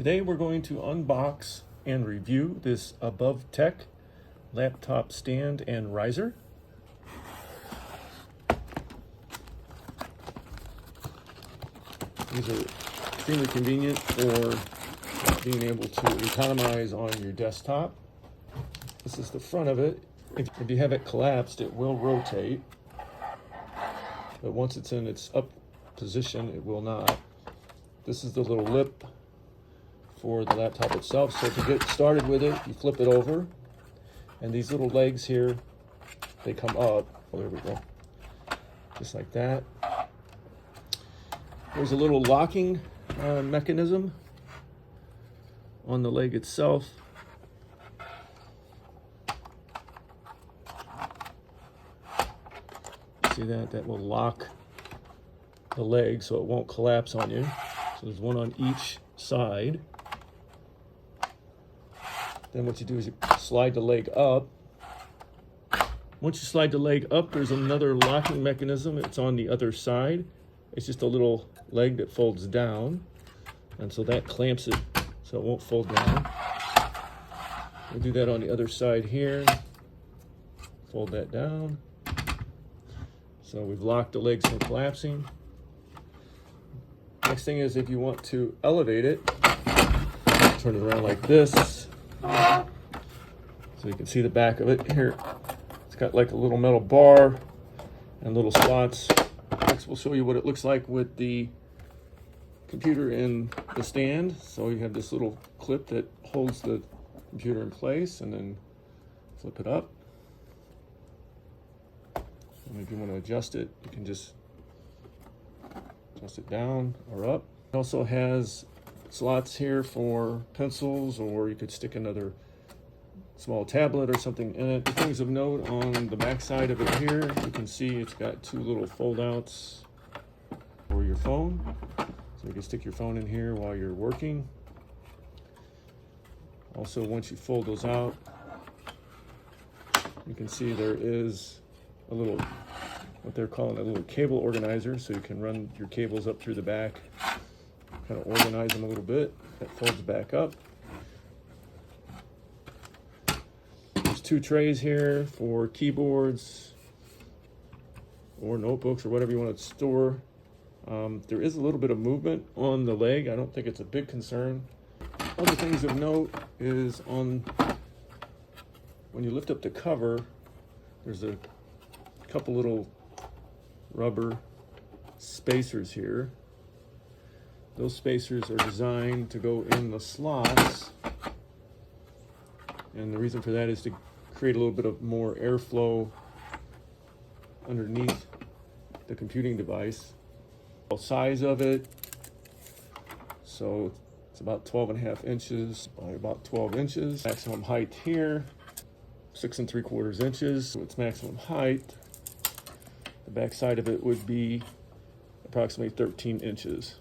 Today we're going to unbox and review this Above Tech laptop stand and riser. These are extremely convenient for being able to economize on your desktop. This is the front of it. If you have it collapsed, it will rotate, but once it's in its up position, it will not. This is the little lip for the laptop itself. So to get started with it, you flip it over, and these little legs here, they come up. Oh, there we go. Just like that. There's a little locking mechanism on the leg itself. See that? That will lock the leg so it won't collapse on you. So there's one on each side. Then what you do is you slide the leg up. Once you slide the leg up, there's another locking mechanism. It's on the other side. It's just a little leg that folds down. And so that clamps it so it won't fold down. We'll do that on the other side here. Fold that down. So we've locked the legs from collapsing. Next thing is if you want to elevate it, turn it around like this. So you can see the back of it here. It's got like a little metal bar and little slots. Next we'll show you what it looks like with the computer in the stand. So you have this little clip that holds the computer in place, and then flip it up. And if you want to adjust it, you can just adjust it down or up. It also has slots here for pencils, or you could stick another small tablet or something in it. The things of note on the back side of it here, you can see it's got two little fold outs for your phone. So you can stick your phone in here while you're working. Also, once you fold those out, you can see there is a little, what they're calling a little cable organizer, so you can run your cables up through the back, kind of organize them a little bit. That folds back up. There's two trays here for keyboards or notebooks or whatever you want to store. There is a little bit of movement on the leg. I don't think it's a big concern. Other things of note is when you lift up the cover, there's a couple little rubber spacers here. Those spacers are designed to go in the slots, and the reason for that is to create a little bit of more airflow underneath the computing device. The size of it, so it's about 12.5 inches by about 12 inches. Maximum height here, 6 3/4 inches, so its maximum height. The back side of it would be approximately 13 inches.